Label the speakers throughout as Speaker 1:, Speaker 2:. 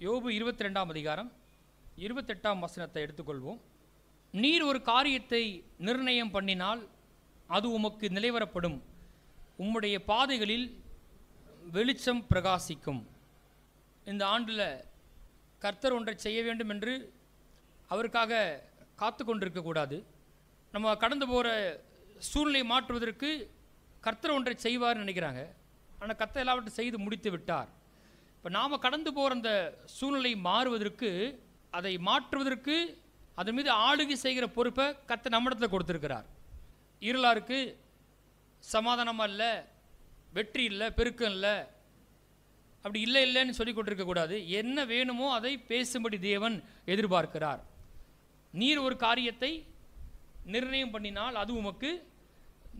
Speaker 1: யோபு 22ஆம் அதிகாரம் 28ஆம் வசனத்தை எடுத்துக்கொள்வோம். நீர் ஒரு காரியத்தை நிர்ணயம் பண்ணினால் அது உமக்கு நிலைவரப்படும், உம்முடைய பாதைகளில் வெளிச்சம் பிரகாசிக்கும். இந்த ஆண்டில் கர்த்தர் ஒன்றை செய்ய வேண்டும் என்று அவருக்காக காத்து கொண்டிருக்கக்கூடாது. நம்ம கடந்து போகிற சூழ்நிலை மாற்றுவதற்கு கர்த்தர் ஒன்றை செய்வார்னு நினைக்கிறாங்க. ஆனால் கர்த்தர் எல்லாவற்றையும் செய்து முடித்து விட்டார். இப்போ நாம் கடந்து போகிற அந்த சூழ்நிலை மாறுவதற்கு, அதை மாற்றுவதற்கு, அதன் மீது ஆளுகை செய்கிற பொறுப்பை கர்த்தர் நம்மிடத்தில் கொடுத்துருக்கிறார். இருளாருக்கு சமாதானமாக இல்லை, வெற்றி இல்லை, பெருக்கம் இல்லை, அப்படி இல்லை இல்லைன்னு சொல்லி கொண்டிருக்கக்கூடாது. என்ன வேணுமோ அதை பேசும்படி தேவன் எதிர்பார்க்கிறார். நீர் ஒரு காரியத்தை நிர்ணயம் பண்ணினால் அது உமக்கு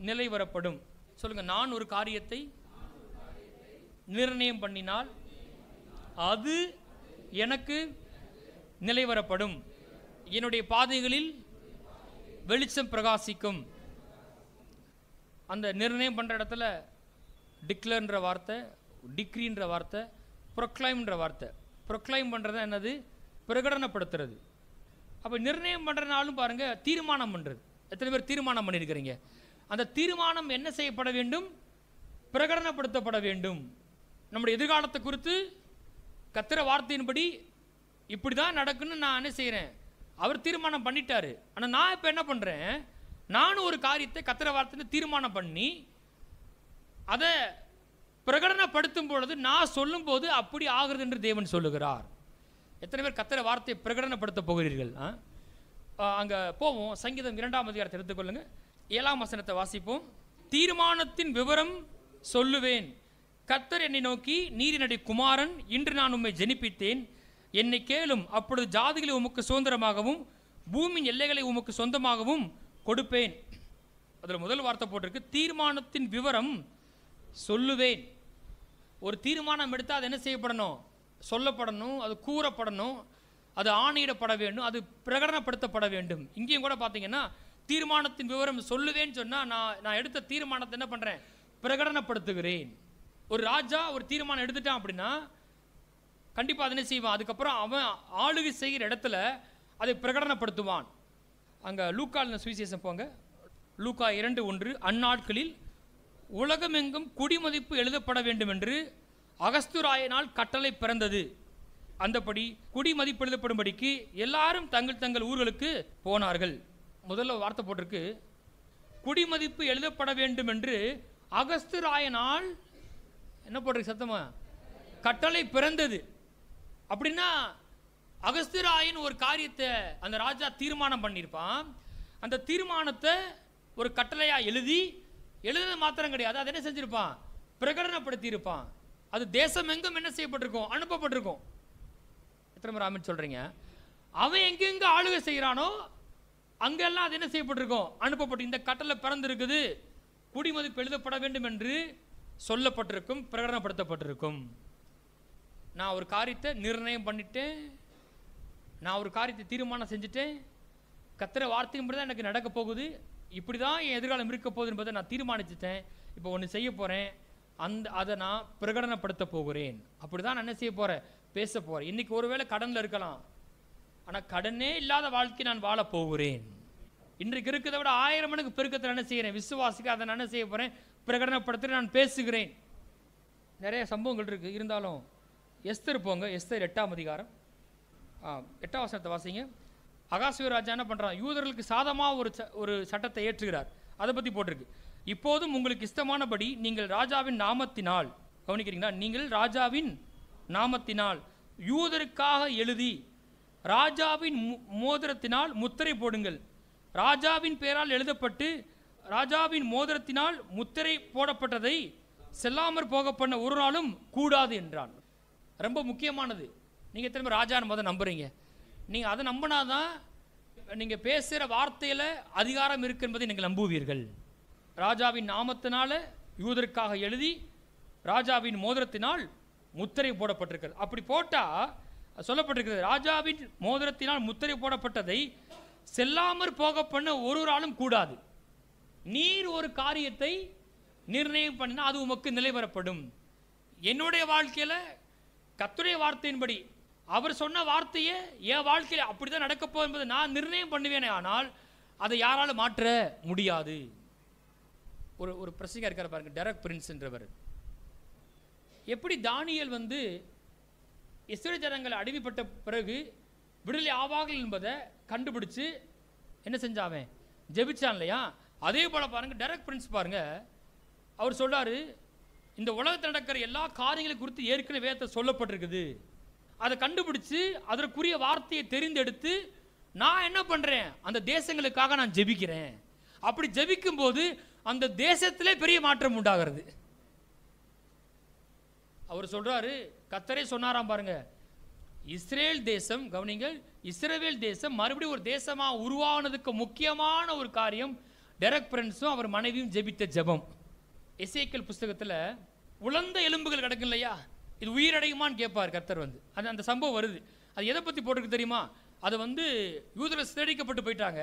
Speaker 1: நிலைவரப்படும். சொல்லுங்கள், நான் ஒரு காரியத்தை நிர்ணயம் பண்ணினால் அது எனக்கு நிலைவரப்படும், என்னுடைய பாதைகளில் வெளிச்சம் பிரகாசிக்கும். அந்த நிர்ணயம் பண்ணுற இடத்துல டிக்ளர்ன்ற வார்த்தை, டிக்ரின்ற வார்த்தை, ப்ரொக்ளைம்ன்ற வார்த்தை. ப்ரொக்ளைம் பண்ணுறது என்னது? பிரகடனப்படுத்துறது. அப்போ நிர்ணயம் பண்ணுறனாலும் பாருங்கள், தீர்மானம் பண்ணுறது. எத்தனை பேர் தீர்மானம் பண்ணியிருக்கிறீங்க? அந்த தீர்மானம் என்ன செய்யப்பட வேண்டும்? பிரகடனப்படுத்தப்பட வேண்டும். நம்முடைய எதிர்காலத்தை குறித்து கர்த்தர் வார்த்தையின்படி இப்படி தான் நடக்குன்னு நான் என்ன செய்கிறேன்? அவர் தீர்மானம் பண்ணிட்டாரு. ஆனால் நான் இப்போ என்ன பண்ணுறேன்? நானும் ஒரு காரியத்தை கர்த்தர் வார்த்தைன்னு தீர்மானம் பண்ணி அதை பிரகடனப்படுத்தும் பொழுது, நான் சொல்லும் போது அப்படி ஆகிறது என்று தேவன் சொல்லுகிறார். எத்தனை பேர் கர்த்தர் வார்த்தையை பிரகடனப்படுத்த போகிறீர்கள்? அங்கே போவோம். சங்கீதம் 2ஆம் அதிகாரத்தை எடுத்துக்கொள்ளுங்க. 7ஆம் வசனத்தை வாசிப்போம். தீர்மானத்தின் விவரம் சொல்லுவேன். கர்த்தர் என்னை நோக்கி, நீர் என்னுடைய குமாரன், இன்று நான் உம்மை ஜெனிப்பித்தேன், என்னை கேளும், அப்பொழுது ஜாதிகளை உமக்கு சுதந்திரமாகவும் பூமியின் எல்லைகளை உமக்கு சொந்தமாகவும் கொடுப்பேன். அதில் முதல் வார்த்தை போட்டிருக்கு, தீர்மானத்தின் விவரம் சொல்லுவேன். ஒரு தீர்மானம் எடுத்தால் அது என்ன செய்யப்படணும்? சொல்லப்படணும், அது கூறப்படணும், அது ஆணையிடப்பட வேண்டும், அது பிரகடனப்படுத்தப்பட வேண்டும். இங்கேயும் கூட பார்த்தீங்கன்னா தீர்மானத்தின் விவரம் சொல்லுவேன்னு சொன்னால் நான் எடுத்த தீர்மானத்தை என்ன பண்ணுறேன்? பிரகடனப்படுத்துகிறேன். ஒரு ராஜா ஒரு தீர்மானம் எடுத்துட்டான் அப்படின்னா கண்டிப்பாக அதை என்ன செய்வான்? அதுக்கப்புறம் அவன் ஆளுகை செய்கிற இடத்துல அதை பிரகடனப்படுத்துவான். அங்கே லூக்கால் சுவிசேஷம் போங்க. லூக்கா 2:1. அந்நாட்களில் உலகமெங்கும் குடிமதிப்பு எழுதப்பட வேண்டும் என்று அகஸ்துராயனால் கட்டளை பிறந்தது. அந்தபடி குடிமதிப்பு எழுதப்படும்படிக்கு எல்லாரும் தங்கள் தங்கள் ஊர்களுக்கு போனார்கள். முதல்ல வார்த்தை போட்டிருக்கு, குடிமதிப்பு எழுதப்பட வேண்டும் என்று அகஸ்துராயனால் என்ன போட்டிருக்கு சத்தமா? கட்டளை பிறந்தது. அப்படின்னா அகஸ்துராயன் ஒரு காரியத்தை அந்த ராஜா தீர்மானம் பண்ணியிருப்பான். அந்த தீர்மானத்தை ஒரு கட்டளையாக எழுத மாத்திரம் கிடையாது, அதை என்ன செஞ்சிருப்பான்? பிரகடனப்படுத்தி இருப்பான். அது தேசம் எங்கும் என்ன செய்யப்பட்டிருக்கும்? அனுப்பப்பட்டிருக்கும். எத்தனை முறை ஆமென் சொல்றீங்க? அவன் எங்கெங்க ஆளுகை செய்கிறானோ அங்கெல்லாம் அது என்ன செய்யப்பட்டிருக்கும்? அனுப்பப்பட்டு இந்த கட்டளை பிறந்திருக்குது, குடிமதிப்பு எழுதப்பட வேண்டும் என்று சொல்லப்பட்டிருக்கும், பிரகடனப்படுத்தப்பட்டிருக்கும். நான் ஒரு காரியத்தை நிர்ணயம் பண்ணிட்டேன், நான் ஒரு காரியத்தை தீர்மானம் செஞ்சுட்டேன், கர்த்தர் வார்த்தையின்படி தான் எனக்கு நடக்க போகுது, இப்படி தான் என் எதிர்காலம் இருக்க போகுது என்பதை நான் தீர்மானிச்சிட்டேன். இப்போ ஒன்று செய்ய போகிறேன், அதை நான் பிரகடனப்படுத்த போகிறேன். அப்படி தான் நான் என்ன செய்ய போகிறேன்? பேச போகிறேன். இன்றைக்கி ஒருவேளை கடனில் இருக்கலாம், ஆனால் கடனே இல்லாத வாழ்க்கை நான் வாழ போகிறேன். இன்றைக்கு இருக்கிறத விட 1000 மடங்கு பெருக்கத்தில் என்ன செய்கிறேன்? விசுவாசிக்க அதை நான் என்ன செய்ய போகிறேன்? பிரகடனப்படுத்த நான் பேசுகிறேன். நிறைய சம்பவங்கள் இருக்குது. இருந்தாலும் எஸ்தர் போங்க. எஸ்தர் 8ஆம் அதிகாரம் 8ஆம் வசனத்தை வாசிங்க. அகாஸ்வேரு ராஜா என்ன பண்ணுறான்? யூதர்களுக்கு சாதமாக ஒரு சட்டத்தை ஏற்றுகிறார். அதை பற்றி போட்டிருக்கு. இப்போதும் உங்களுக்கு இஷ்டமானபடி நீங்கள் ராஜாவின் நாமத்தினால், கவனிக்கிறீங்களா? நீங்கள் ராஜாவின் நாமத்தினால் யூதருக்காக எழுதி ராஜாவின் மோதிரத்தினால் முத்திரை போடுங்கள். ராஜாவின் பெயரால் எழுதப்பட்டு ராஜாவின் மோதிரத்தினால் முத்திரை போடப்பட்டதை செல்லாமற் போக பண்ண ஒரு நாளும் கூடாது என்றான். ரொம்ப முக்கியமானது. நீங்கள் திரும்ப ராஜான்னு முதல் நம்புறீங்க. நீங்கள் அதை நம்பினாதான் நீங்கள் பேசுகிற வார்த்தையில் அதிகாரம் இருக்கு என்பதை நீங்கள் நம்புவீர்கள். ராஜாவின் நாமத்தினால யூதருக்காக எழுதி ராஜாவின் மோதிரத்தினால் முத்திரை போடப்பட்டிருக்கிறது. அப்படி போட்டால் சொல்லப்பட்டிருக்கிறது, ராஜாவின் மோதிரத்தினால் முத்திரை போடப்பட்டதை செல்லாமற் போக பண்ண ஒரு நாளும் கூடாது. நீர் ஒரு காரியத்தை நிர்ணயம் பண்ணினா அது உமக்கு நிலைவரப்படும். என்னுடைய வாழ்க்கையில் கர்த்தருடைய வார்த்தையின்படி அவர் சொன்ன வார்த்தையே என் வாழ்க்கையில் அப்படிதான் நடக்கப்போ என்பதை நான் நிர்ணயம் பண்ணுவேனே, ஆனால் அதை யாராலும் மாற்ற முடியாது. ஒரு பிரசங்க இருக்கார் பாருங்க, டெரக் பிரின்ஸ்ன்றவர். எப்படி தானியேல் இஸ்ரவேல் ஜனங்கள் அடிமைப்பட்ட பிறகு விடுதலை ஆவார்கள் என்பதை கண்டுபிடிச்சு என்ன செஞ்சாவே ஜெபிச்சான் இல்லையா, அதே போல பாருங்க டெரக் பிரின்ஸ் பாருங்க, அவர் சொல்றாரு, இந்த உலகத்தில் நடக்கிற எல்லா காரியங்களை குறித்து ஏற்கனவே வேதத்தை சொல்லப்பட்டிருக்குது, அதை கண்டுபிடிச்சு அதற்குரிய வார்த்தையை தெரிந்தெடுத்து நான் என்ன பண்றேன், அந்த தேசங்களுக்காக நான் ஜெபிக்கிறேன். அப்படி ஜெபிக்கும் போது அந்த தேசத்திலே பெரிய மாற்றம் உண்டாகிறது. அவர் சொல்றாரு, கர்த்தரே சொன்னாராம் பாருங்க, இஸ்ரேல் தேசம், கவனிங்கள், இஸ்ரவேல் தேசம் மறுபடியும் ஒரு தேசமா உருவானதுக்கு முக்கியமான ஒரு காரியம் டெரக் பிரின்ஸும் அவர் மனைவியும் ஜெபித்த ஜெபம். எசேக்கியேல் புஸ்தகத்தில் உலர்ந்த எலும்புகள் கிடக்கும் இல்லையா, இது உயிரடையுமான்னு கேட்பார் கர்த்தர். அந்த சம்பவம் வருது. அது எதை பற்றி போட்டிருக்கு தெரியுமா, அது யூதர்கள் சிதறடிக்கப்பட்டு போயிட்டாங்க,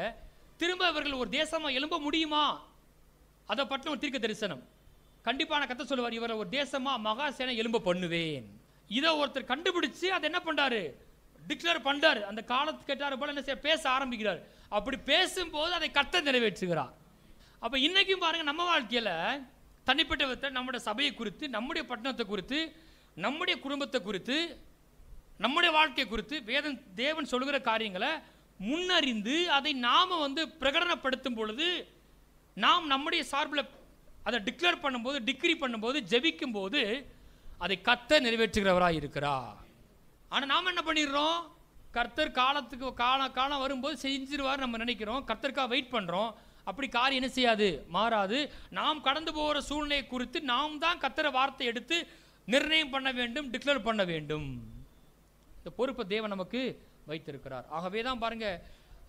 Speaker 1: திரும்ப அவர்கள் ஒரு தேசமா எழும்ப முடியுமா, அதை பற்றின ஒரு தீர்க்க தரிசனம். கண்டிப்பான கர்த்தர் சொல்லுவார், இவரை ஒரு தேசமா மகாசேனை எழும்ப பண்ணுவேன். இதை ஒருத்தர் கண்டுபிடிச்சு அதை என்ன பண்றாரு, டிக்ளேர் பண்றாரு. அந்த காலத்துக்கு கேட்டாரு போல என்ன பேச ஆரம்பிக்கிறார். அப்படி பேசும்போது அதை கர்த்தர் நிறைவேற்றுகிறார். அப்ப இன்னைக்கும் பாருங்க, நம்ம வாழ்க்கையில தனிப்பட்ட விதத்தில் நம்முடைய சபையை குறித்து, நம்முடைய பட்டணத்தை குறித்து, நம்முடைய குடும்பத்தை குறித்து, நம்முடைய வாழ்க்கை குறித்து தேவன் சொல்லுகிற காரியங்களை முன்னறிந்து அதை நாம பிரகடனப்படுத்தும் பொழுது, நாம் நம்முடைய சார்பில் அதை டிக்ளேர் பண்ணும்போது, டிக்ரி பண்ணும்போது, ஜெபிக்கும் போது அதை கர்த்தர் நிறைவேற்றுகிறவராக இருக்கிறார். ஆனால் நாம் என்ன பண்ணிடுறோம், கர்த்தர் காலத்துக்கு காலம் வரும்போது செஞ்சிருவார் நம்ம நினைக்கிறோம், கர்த்தருக்காக வெயிட் பண்ணுறோம். அப்படி காரியம் என்ன செய்யாது, மாறாது. நாம் கடந்து போகிற சூழ்நிலை குறித்து நாம் தான் கர்த்தரை வார்த்தை எடுத்து நிர்ணயம் பண்ண வேண்டும், டிக்ளேர் பண்ண வேண்டும். இந்த பொறுப்பை தேவன் நமக்கு வைத்திருக்கிறார். ஆகவே தான் பாருங்க,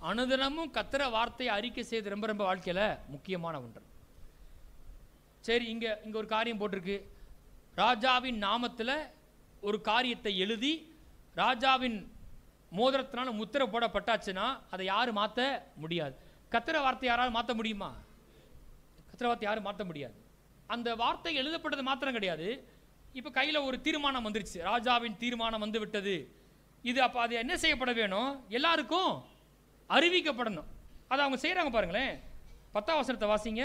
Speaker 1: அனுதினமும் கர்த்தரை வார்த்தையை அறிக்கை செய்து ரொம்ப ரொம்ப வாழ்க்கையில் முக்கியமான ஒன்று. சரி, இங்கே ஒரு காரியம் போட்டிருக்கு, ராஜாவின் நாமத்தில் ஒரு காரியத்தை எழுதி ராஜாவின் மோதிரத்தினால முத்திரை போடப்பட்டாச்சுன்னா அதை யாரும் மாற்ற முடியாது. கர்த்தரை வார்த்தை யாராலும் மாற்ற முடியுமா? கர்த்தரை வார்த்தை யாரும் மாற்ற முடியாது. அந்த வார்த்தை எழுதப்பட்டது மாத்திரம் கிடையாது, இப்போ கையில் ஒரு தீர்மானம் வந்துருச்சு, ராஜாவின் தீர்மானம் வந்து விட்டது. இது அப்போ அது என்ன செய்யப்பட வேணும், எல்லாருக்கும் அறிவிக்கப்படணும். அதை அவங்க செய்கிறாங்க பாருங்களேன். 10ஆம் வசனத்தை வாசிங்க.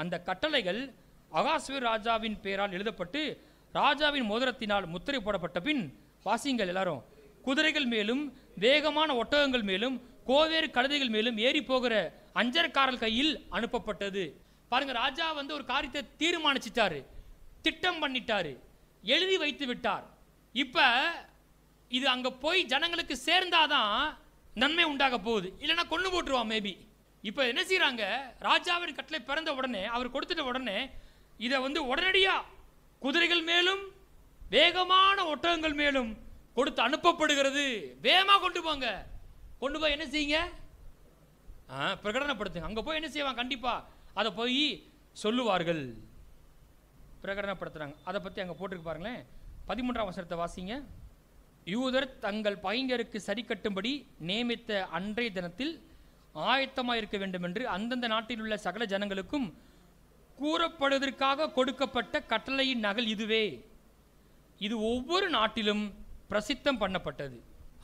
Speaker 1: அந்த கட்டளைகள் அகாஸ்வேரு ராஜாவின் பெயரால் எழுதப்பட்டு ராஜாவின் மோதிரத்தினால் முத்திரை போடப்பட்ட பின், வாசிங்கள் எல்லாரும், குதிரைகள் மேலும் வேகமான ஒட்டகங்கள் மேலும் கோவேறு கழுதைகள் மேலும் ஏறி போகிற அஞ்சற்காரல் கையில் அனுப்பப்பட்டது. பாருங்க, ராஜா ஒரு காரியத்தை தீர்மானிச்சிட்டாரு, திட்டம் பண்ணிட்டாரு, எழுதி வைத்து விட்டார். இப்ப இது அங்க போய் ஜனங்களுக்கு சேர்ந்தாதான் நன்மை உண்டாக போகுது, இல்லைன்னா கொண்டு போட்டுருவான் மேபி. இப்ப என்ன செய்யறாங்க, ராஜாவின் கட்டளை பிறந்த உடனே, அவர் கொடுத்துட்ட உடனே இதை உடனடியா குதிரைகள் மேலும் வேகமான ஒட்டகங்கள் மேலும் கொடுத்து அனுப்பப்படுகிறது. வேகமா கொண்டு போங்க, கொண்டு போய் என்ன செய்யுங்க, பிரகடனப்படுத்துங்க. அங்க போய் என்ன செய்வாங்க, கண்டிப்பா அதை போய் சொல்லுவார்கள், பிரகடனப்படுத்துறாங்க. அதை பத்தி அங்க போட்டிருக்கு பாருங்களேன். 13ஆம் வசனத்தை வாசிங்க. யூதர் தங்கள் பகைஞருக்கு சரி கட்டும்படி நியமித்த அன்றைய தினத்தில் ஆயத்தமாக இருக்க வேண்டும் என்று அந்தந்த நாட்டில் உள்ள சகல ஜனங்களுக்கும் கூறப்படுவதற்காக கொடுக்கப்பட்ட கட்டளையின் நகல் இதுவே. இது ஒவ்வொரு நாட்டிலும் பிரசித்தம் பண்ணப்பட்டது.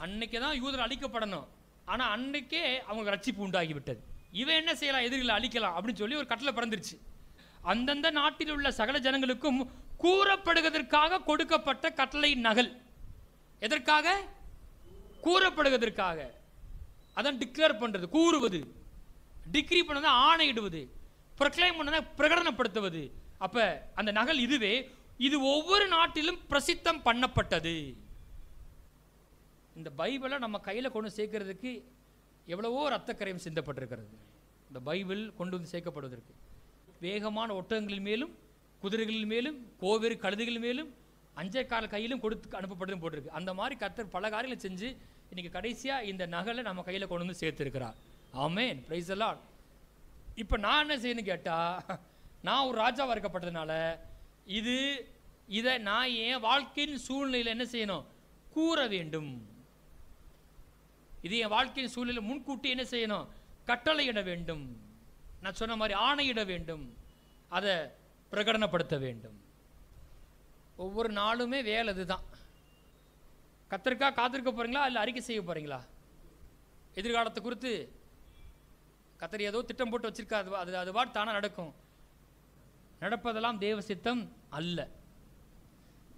Speaker 1: அன்னைக்கு தான் யூதர் அழிக்கப்படணும், ஆனால் அன்னைக்கே அவங்களுக்கு ரட்சிப்பு உண்டாகிவிட்டது. இவன் என்ன செய்யலாம், எதிரிகளை அழிக்கலாம் அப்படின்னு சொல்லி ஒரு கட்டளை பிறந்துருச்சு. அந்தந்த நாட்டில் உள்ள சகல ஜனங்களுக்கும் கூறப்படுவதற்காக கொடுக்கப்பட்ட கட்டளையின் நகல். எதற்காக? கூறப்படுவதற்காக. அதான் டிக்ளேர் பண்றது, கூறுவது. டிக்ரி பண்ணது ஆணையிடுவது, ப்ரொக்ளைம் பண்ணது பிரகடனப்படுத்துவது. அப்ப அந்த நகல் இதுவே, இது ஒவ்வொரு நாட்டிலும் பிரசித்தம் பண்ணப்பட்டது. இந்த பைபிளை நம்ம கையில் கொண்டு சேர்க்கிறதுக்கு எவ்வளவோ ரத்தக்கரையும் சிந்தப்பட்டிருக்கிறது. இந்த பைபிள் கொண்டு வந்து சேர்க்கப்படுவதற்கு வேகமான ஒட்டகங்களின் மேலும் குதிரைகளின் மேலும் கோவேறு கழுதைகள் மேலும் அஞ்சற்காரல் கையிலும் கொடுத்து அனுப்பப்பட்டதும் போட்டிருக்கு. அந்த மாதிரி கர்த்தர் பல காரியங்களை செஞ்சு இன்னைக்கு கடைசியா இந்த நகலை நம்ம கையில் கொண்டு வந்து சேர்த்திருக்கிறார். ஆமென், பிரைஸ் தி லார்ட். இப்போ நான் என்ன செய்யணும்னு கேட்டா, நான் ஒரு ராஜாவாக இருக்கப்பட்டதுனால இதை நான் என் வாழ்க்கையின் சூழ்நிலையில் என்ன செய்யணும், கூற வேண்டும். இது என் வாழ்க்கையின் சூழ்நிலை முன்கூட்டி என்ன செய்யணும், கட்டளையிட வேண்டும். நான் சொன்ன மாதிரி ஆணையிட வேண்டும், அதை பிரகடனப்படுத்த வேண்டும். ஒவ்வொரு நாளுமே வேலை இதுதான். கத்தருக்கா காத்திருக்க போகிறீங்களா, இல்லை அறிக்கை செய்ய போகிறீங்களா? எதிர்காலத்தை குறித்து கத்தர் ஏதோ திட்டம் போட்டு வச்சிருக்கா, அது பாட்டு தானே நடக்கும். நடப்பதெல்லாம் தேவ சித்தம் அல்ல.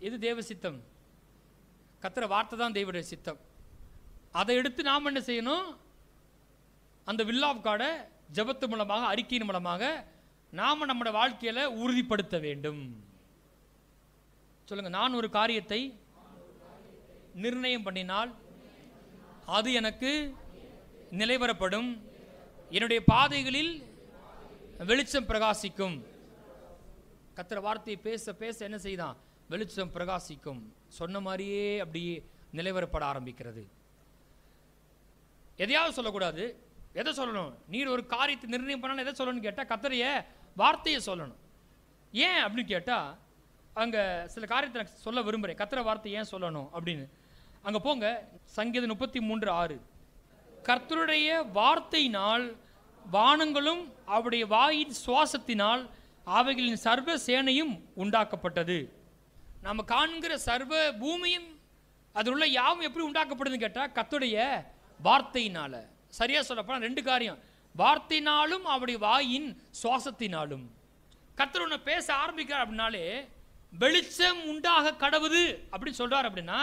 Speaker 1: எது தேவ சித்தம்? கத்தர வார்த்தை தான் தேவனுடைய சித்தம். அதை எடுத்து நாம் என்ன செய்யணும்? அந்த வில் ஆஃப் காடை ஜெபத்து மூலமாக, அறிக்கையின் மூலமாக நாம் நம்முடைய வாழ்க்கையில் உறுதிப்படுத்த வேண்டும். சொல்லுங்க, நான் ஒரு காரியத்தை நிர்ணயம் பண்ணினால் அது எனக்கு நிலைவரப்படும், என்னுடைய பாதைகளில் வெளிச்சம் பிரகாசிக்கும். கத்திர வார்த்தையை பேச பேச என்ன செய்தான்? வெளிச்சம் பிரகாசிக்கும். சொன்ன மாதிரியே அப்படியே நிலைவரப்பட ஆரம்பிக்கிறது. எதையாவது சொல்லக்கூடாது. எதை சொல்லணும்? நீர் ஒரு காரியத்தை நிர்ணயம் பண்ணாலும் எதை சொல்லணும்னு கேட்டால் கத்தரைய வார்த்தையை சொல்லணும். ஏன் அப்படின்னு கேட்டால், அங்கே சில காரியத்தை நான் சொல்ல விரும்புகிறேன். கத்திர வார்த்தை ஏன் சொல்லணும் அப்படின்னு அங்கே போங்க. சங்கீதம் 33:6, கர்த்தருடைய வார்த்தையினால் வானங்களும் அவருடைய வாயின் சுவாசத்தினால் அவைகளின் சர்வ சேனையும் உண்டாக்கப்பட்டது. நம்ம காண்கிற சர்வ பூமியும் அதில் உள்ள யாவும் எப்படி உண்டாக்கப்படுதுன்னு கேட்டால் கர்த்தருடைய வார்த்தையினால. சரியா சொல்லப்போனால் 2 காரியம், வார்த்தையினாலும் அவருடைய வாயின் சுவாசத்தினாலும். கர்த்தர் ஒன்று பேச ஆரம்பிக்கிறார் அப்படின்னாலே வெளிச்சம் உண்டாக கடவுது அப்படின்னு சொல்றார். அப்படின்னா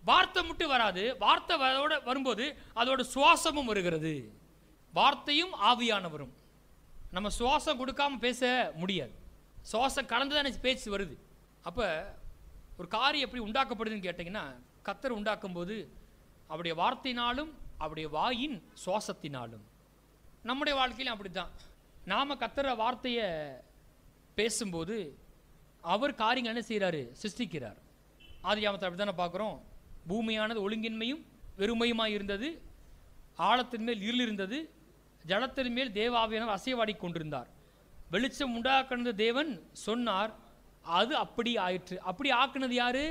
Speaker 1: வார்த்தை மட்டும் வராது, வார்த்தை வரும்போது அதோட சுவாசமும் வருகிறது. வார்த்தையும் ஆவியானவரும். நம்ம சுவாசம் கொடுக்காம பேச முடியாது. சுவாசம் கலந்துதானே பேச்சு வருது. அப்போ ஒரு காரியம் எப்படி உண்டாக்கப்படுதுன்னு கேட்டிங்கன்னா, கர்த்தர் உண்டாக்கும் போது அவருடைய வார்த்தையினாலும் அவருடைய வாயின் சுவாசத்தினாலும். நம்முடைய வாழ்க்கையிலும் அப்படி தான். நாம் கர்த்தர வார்த்தையை பேசும்போது அவர் காரியங்கள் என்ன செய்கிறாரு? சிருஷ்டிக்கிறார். ஆதியாகமத்தில் அப்படி தானே பார்க்குறோம். பூமியானது ஒழுங்கின்மையும் வெறுமையுமாய் இருந்தது, ஆழத்தின் மேல் இருள் இருந்தது, ஜலத்தின் மேல் தேவாவியானவர் அசைவாடி கொண்டிருந்தார். வெளிச்சம் உண்டாக்குனது தேவன் சொன்னார், அது அப்படி ஆயிற்று. அப்படி ஆக்குனது யாரு?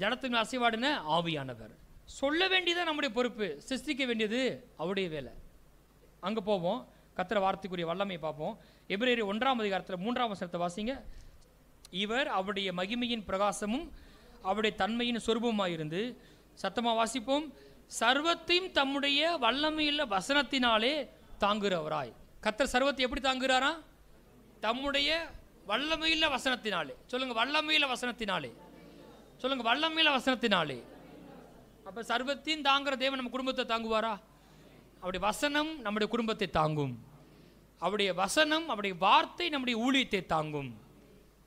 Speaker 1: ஜலத்தின் மேல் அசைவாடின ஆவியானவர். சொல்ல வேண்டியதான் நம்முடைய பொறுப்பு, சிருஷ்டிக்க வேண்டியது அவருடைய வேலை. அங்கே போவோம், கர்த்தர் வார்த்தைக்குரிய வல்லமை பார்ப்போம். எபிரேயர் 1:3 3 வாசிங்க. இவர் அவருடைய மகிமையின் பிரகாசமும் அவருடைய தன்மையின் சொரூபமாயிருந்து, சத்தமாக வாசிப்போம், சர்வத்தையும் தம்முடைய வல்லமையுள்ள வசனத்தினாலே தாங்குகிறவராய். கர்த்தர் சர்வத்தை எப்படி தாங்குகிறாரா? தம்முடைய வல்லமையுள்ள வசனத்தினாலே. சொல்லுங்க, வல்லமையுள்ள வசனத்தினாலே. சொல்லுங்க, வல்லமையுள்ள வசனத்தினாலே. அப்ப சர்வத்தையும் தாங்குற தேவன் நம்ம குடும்பத்தை தாங்குவாரா? அவருடைய வசனம் நம்முடைய குடும்பத்தை தாங்கும். அவருடைய வசனம், அவருடைய வார்த்தை நம்முடைய ஊழியத்தை தாங்கும்.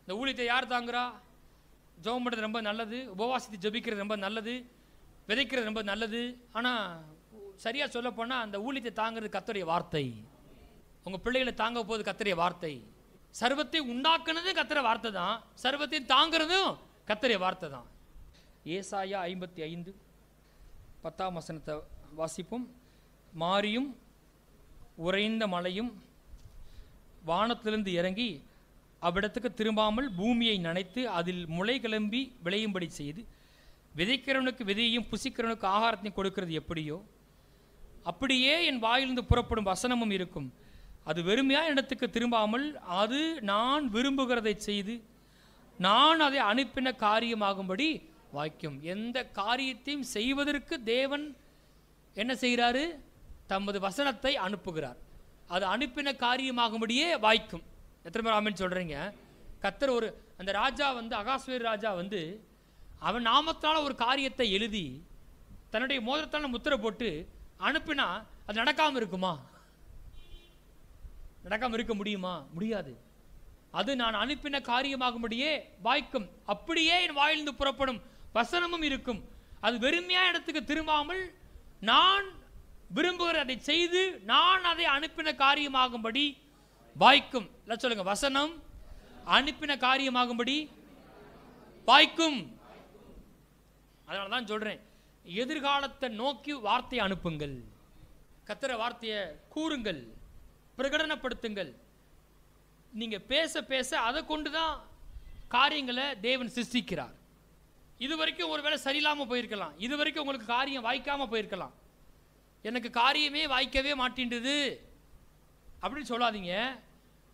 Speaker 1: இந்த ஊழியத்தை யார் தாங்குறா? ஜெபம் பண்ணுறது ரொம்ப நல்லது, உபவாசித்து ஜெபிக்கிறது ரொம்ப நல்லது, விதைக்கிறது ரொம்ப நல்லது. ஆனால் சரியாக சொல்ல போனால் அந்த ஊழியத்தை தாங்கிறது கர்த்தருடைய வார்த்தை. உங்கள் பிள்ளைகளை தாங்க போது கர்த்தருடைய வார்த்தை. சர்வத்தை உண்டாக்குனது கர்த்தருடைய வார்த்தை தான், சர்வத்தையும் தாங்கிறதும் கர்த்தருடைய வார்த்தை தான். ஏசாயா 55:10 வாசிப்போம். மாரியும் உறைந்த மழையும் வானத்திலிருந்து இறங்கி அவ்விடத்துக்கு திரும்பாமல் பூமியை நனைத்து அதில் முளை கிளம்பி விளையும்படி செய்து, விதைக்கிறவனுக்கு விதையையும் புசிக்கிறவனுக்கு ஆகாரத்தையும் கொடுக்கிறது எப்படியோ அப்படியே என் வாயிலிருந்து புறப்படும் வசனமும் இருக்கும். அது வெறுமையாக இடத்துக்கு திரும்பாமல் அது நான் விரும்புகிறதை செய்து நான் அதை அனுப்பின காரியமாகும்படி வாய்க்கும். எந்த காரியத்தையும் செய்வதற்கு தேவன் என்ன செய்கிறாரு? தமது வசனத்தை அனுப்புகிறார். அது அனுப்பின காரியமாகும்படியே வாய்க்கும். எத்தனை பேர் ஆமென் சொல்கிறீங்க? கர்த்தர் அந்த ராஜா அகாஸ்வேரு ராஜா அவன் நாமத்தால் ஒரு காரியத்தை எழுதி தன்னுடைய மோதிரத்தால் முத்திரை போட்டு அனுப்பினா அது நடக்காமல் இருக்குமா? நடக்காமல் இருக்க முடியுமா? முடியாது. அது நான் அனுப்பின காரியமாகும்படியே வாய்க்கும். அப்படியே என் வாயிலிருந்து புறப்படும் வசனமும் இருக்கும். அது வெறுமையான இடத்துக்கு திரும்பாமல் நான் விரும்புகிற அதை செய்து நான் அதை அனுப்பின காரியமாகும்படி வாய்க்கும். சொல்லுங்க, வசனம் அனுப்பின காரியமாகும்படி வாய்க்கும். அதனால தான் சொல்றேன், எதிர்காலத்தை நோக்கி வார்த்தையை அனுப்புங்கள். கர்த்தர் வார்த்தையை கூறுங்கள், பிரகடனப்படுத்துங்கள். நீங்க பேச பேச அதை கொண்டுதான் காரியங்களை தேவன் சிருஷ்டிக்கிறார். இது வரைக்கும் ஒருவேளை சரியில்லாமல் போயிருக்கலாம், இது வரைக்கும் உங்களுக்கு காரியம் வாய்க்காம போயிருக்கலாம். எனக்கு காரியமே வாய்க்கவே மாட்டேன்றது அப்படின்னு சொல்லாதீங்க.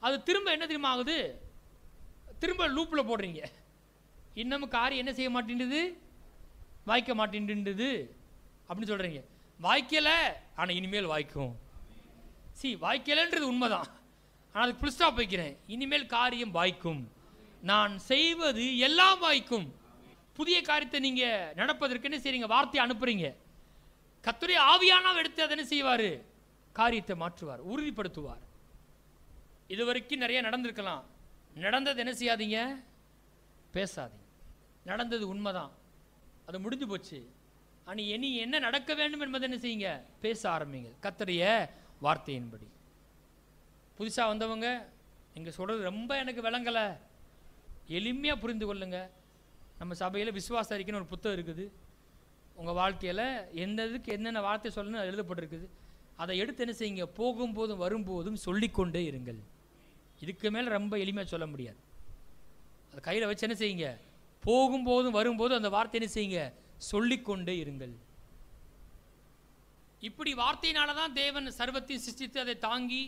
Speaker 1: அது திரும்ப என்ன தெரியுமா ஆகுது? திரும்ப லூப்பில் போடுறீங்க. இன்னமும் காரியம் என்ன செய்ய மாட்டேன்றது? வாய்க்க மாட்டேன்றது அப்படின்னு சொல்கிறீங்க. வாய்க்கலை, ஆனால் இனிமேல் வாய்க்கும். வாய்க்கலைன்றது உண்மைதான், ஆனால் அதுக்கு ஃபுல் ஸ்டாப் வைக்கிறேன். இனிமேல் காரியம் வாய்க்கும், நான் செய்வது எல்லாம் வாய்க்கும். புதிய காரியத்தை நீங்கள் நடப்பதற்கு என்ன செய்றீங்க? வார்த்தையை அனுப்புறீங்க. கர்த்தருடைய ஆவியானவர் எடுத்து அதை என்ன செய்வார்? காரியத்தை மாற்றுவார், உறுதிப்படுத்துவார். இது வரைக்கும் நிறைய நடந்திருக்கலாம். நடந்தது என்ன செய்யாதீங்க? பேசாதீங்க. நடந்தது உண்மைதான், அது முடிஞ்சு போச்சு. ஆனால் இனி என்ன நடக்க வேண்டும் என்பதை என்ன செய்யுங்க? பேச ஆரம்பிங்க கர்த்தருடைய வார்த்தையின்படி. புதுசாக வந்தவங்க, நீங்கள் சொல்கிறது ரொம்ப எனக்கு விளங்கலை, எளிமையாக புரிந்து கொள்ளுங்க. நம்ம சபையில் விசுவாச அறிக்கைன்னு ஒரு புத்தகம் இருக்குது. உங்கள் வாழ்க்கையில் எந்ததுக்கு என்னென்ன வார்த்தை சொல்லணும்னு அது எழுதப்பட்டிருக்குது. அதை எடுத்து என்ன செய்யுங்க? போகும்போதும் வரும்போதும் சொல்லிக்கொண்டே இருங்கள். இதுக்கு மேலே ரொம்ப எளிமையாக சொல்ல முடியாது. அதை கையில் வச்சு என்ன செய்யுங்க? போகும்போதும் வரும்போதும் அந்த வார்த்தை என்ன செய்யுங்க? சொல்லிக்கொண்டே இருங்கள். இப்படி வார்த்தையினால தான் தேவன் சர்வத்தையும் சிருஷ்டித்து அதை தாங்கி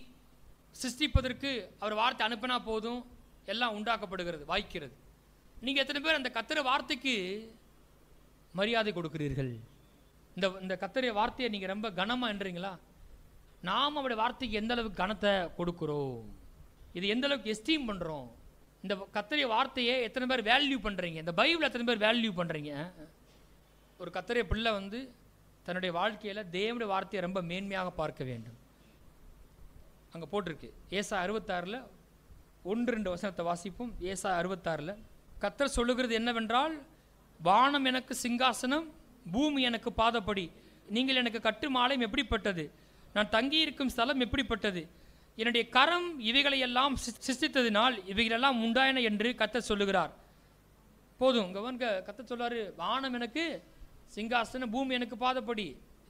Speaker 1: சிருஷ்டிப்பதற்கு அவர் வார்த்தை அனுப்பினா போதும் எல்லாம் உண்டாக்கப்படுகிறது, வாய்க்கிறது. நீங்கள் எத்தனை பேர் அந்த கர்த்தருடைய வார்த்தைக்கு மரியாதை கொடுக்கிறீர்கள்? இந்த கர்த்தருடைய வார்த்தையை நீங்கள் ரொம்ப கனமாக என்றீங்களா? நாம் அவருடைய வார்த்தைக்கு எந்த அளவுக்கு கனத்தை கொடுக்குறோம், இது எந்த அளவுக்கு எஸ்டீம் பண்ணுறோம்? இந்த கர்த்தருடைய வார்த்தையை எத்தனை பேர் வேல்யூ பண்ணுறீங்க? இந்த பைபிள் எத்தனை பேர் வேல்யூ பண்ணுறீங்க? ஒரு கர்த்தருடைய பிள்ளை வந்து தன்னுடைய வாழ்க்கையில் தேவனுடைய வார்த்தையை ரொம்ப மேன்மையாக பார்க்க வேண்டும். அங்கே போட்டிருக்கு ஏசாயா 66 1-2 வசனத்தை வாசிப்போம். ஏசாயா 66 கர்த்தர் சொல்லுகிறது என்னவென்றால், வானம் எனக்கு சிங்காசனம், பூமி எனக்கு பாதப்படி. நீங்கள் எனக்கு கட்டுமாலையும் எப்படிப்பட்டது, நான் தங்கியிருக்கும் ஸ்தலம் எப்படிப்பட்டது, என்னுடைய கரம் இவைகளையெல்லாம் சிருஷ்டித்ததினால் இவைகளெல்லாம் உண்டாயின என்று கர்த்தர் சொல்லுகிறார். போதும், கர்த்தர் சொல்றாரு, வானம் எனக்கு சிங்காசனம், பூமி எனக்கு பாதப்படி.